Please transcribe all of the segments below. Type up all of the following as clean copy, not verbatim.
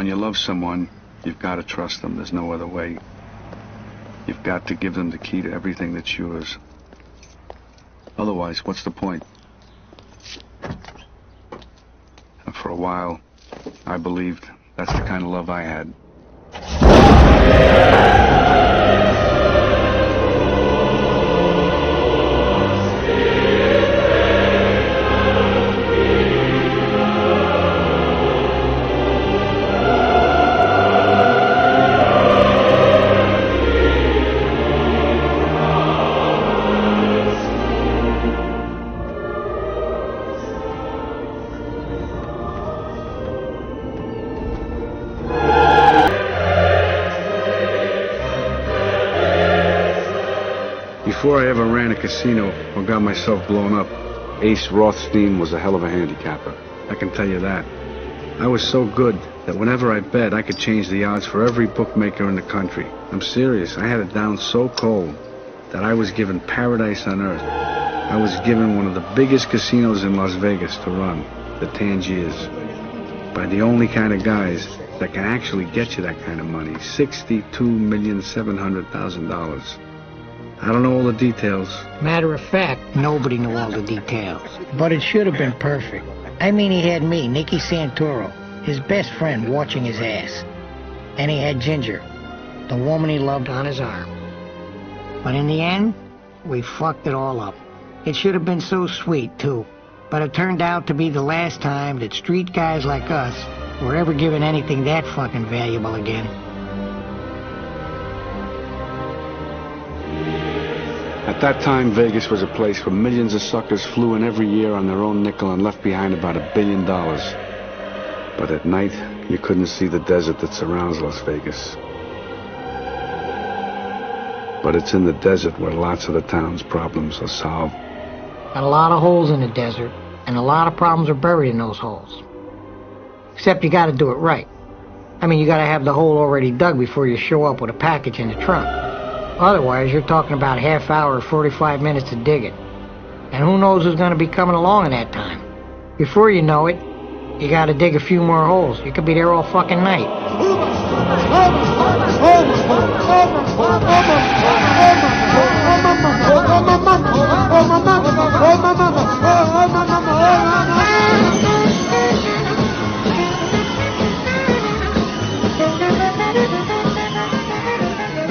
When you love someone, you've got to trust them. There's no other way. You've got to give them the key to everything that's yours. Otherwise, what's the point? And for a while, I believed that's the kind of love I had. Before I ever ran a casino or got myself blown up, Ace Rothstein was a hell of a handicapper. I can tell you that. I was so good that whenever I bet, I could change the odds for every bookmaker in the country. I'm serious. I had it down so cold that I was given paradise on earth. I was given one of the biggest casinos in Las Vegas to run, the Tangiers, by the only kind of guys that can actually get you that kind of money, $62,700,000. I don't know all the details. Matter of fact, nobody knew all the details. But it should have been perfect. I mean, he had me, Nicky Santoro, his best friend, watching his ass. And he had Ginger, the woman he loved, on his arm. But in the end, we fucked it all up. It should have been so sweet, too. But it turned out to be the last time that street guys like us were ever given anything that fucking valuable again. At that time, Vegas was a place where millions of suckers flew in every year on their own nickel and left behind about $1 billion. But at night, you couldn't see the desert that surrounds Las Vegas. But it's in the desert where lots of the town's problems are solved. Got a lot of holes in the desert, and a lot of problems are buried in those holes. Except you gotta do it right. I mean, you gotta have the hole already dug before you show up with a package in the trunk. Otherwise, you're talking about a half hour or 45 minutes to dig it. And who knows who's gonna be coming along in that time. Before you know it, you gotta dig a few more holes. You could be there all fucking night.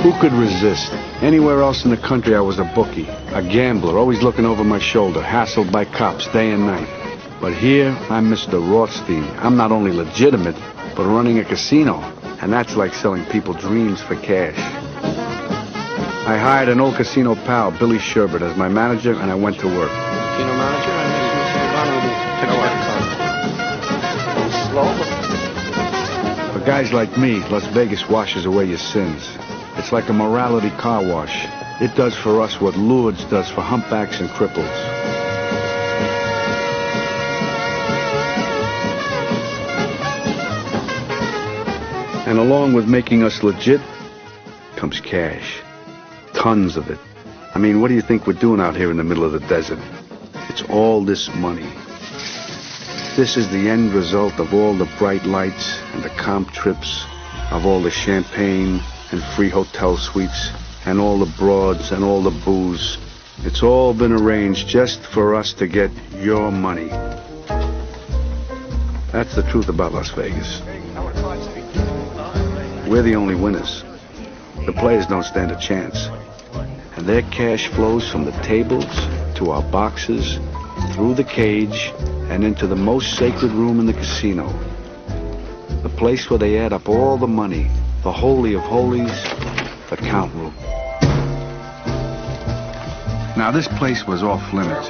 Who could resist? Anywhere else in the country, I was a bookie, a gambler, always looking over my shoulder, hassled by cops day and night. But here, I'm Mr. Rothstein. I'm not only legitimate, but running a casino. And that's like selling people dreams for cash. I hired an old casino pal, Billy Sherbert, as my manager, and I went to work. Casino manager? Slow. For guys like me, Las Vegas washes away your sins. It's like a morality car wash. It does for us what Lourdes does for humpbacks and cripples. And along with making us legit comes cash. Tons of it. I mean, what do you think we're doing out here in the middle of the desert? It's all this money. This is the end result of all the bright lights and the comp trips, of all the champagne and free hotel suites, and all the broads and all the booze. It's all been arranged just for us to get your money. That's the truth about Las Vegas. We're the only winners. The players don't stand a chance. And their cash flows from the tables to our boxes, through the cage, and into the most sacred room in the casino. The place where they add up all the money, the holy of holies, the count room. Now, this place was off limits.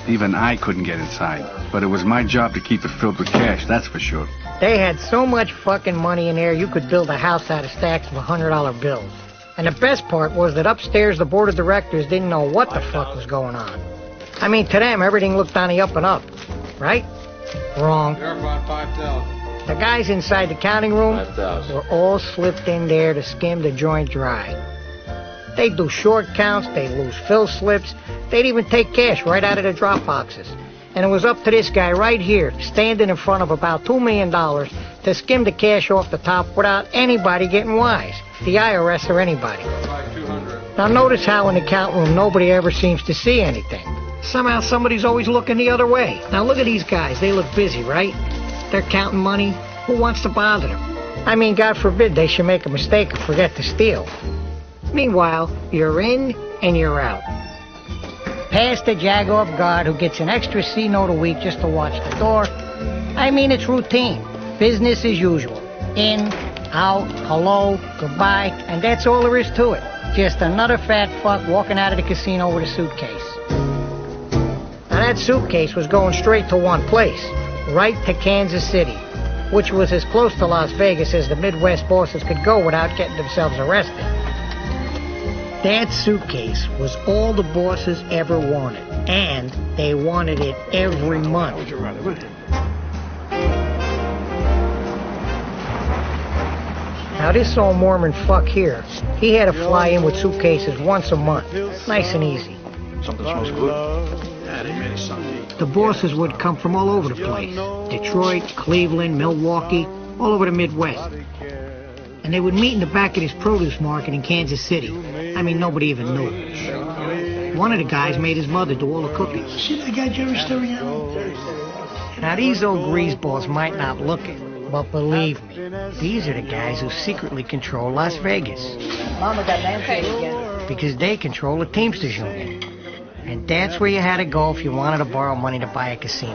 Even I couldn't get inside. But it was my job to keep it filled with cash, that's for sure. They had so much fucking money in there, you could build a house out of stacks of $100 bills. And the best part was that upstairs, the board of directors didn't know what the fuck was going on. I mean, to them, everything looked on the up and up. Right? Wrong. The guys inside the counting room were all slipped in there to skim the joint dry. They'd do short counts, they'd lose fill slips, they'd even take cash right out of the drop boxes. And it was up to this guy right here, standing in front of about $2 million, to skim the cash off the top without anybody getting wise, the IRS or anybody. Now notice how in the count room nobody ever seems to see anything. Somehow somebody's always looking the other way. Now look at these guys, they look busy, right? They're counting money. Who wants to bother them? I mean, God forbid they should make a mistake and forget to steal. Meanwhile, you're in and you're out. Past the Jaguar guard who gets an extra C-note a week just to watch the door. I mean, it's routine. Business as usual. In, out, hello, goodbye, and that's all there is to it. Just another fat fuck walking out of the casino with a suitcase. Now that suitcase was going straight to one place, right to Kansas City, which was as close to Las Vegas as the Midwest bosses could go without getting themselves arrested. That suitcase was all the bosses ever wanted, and they wanted it every month. Now this old Mormon fuck here, he had to fly in with suitcases once a month. Nice and easy. Something smells good. Yeah, they made it Sunday. The bosses would come from all over the place. Detroit, Cleveland, Milwaukee, all over the Midwest. And they would meet in the back of this produce market in Kansas City. I mean, nobody even knew. One of the guys made his mother do all the cooking. See that guy Jerry Storiano? Now these old greaseballs might not look it, but believe me, these are the guys who secretly control Las Vegas. Mama got lampshade again. Because they control the Teamsters Union. And that's where you had to go if you wanted to borrow money to buy a casino.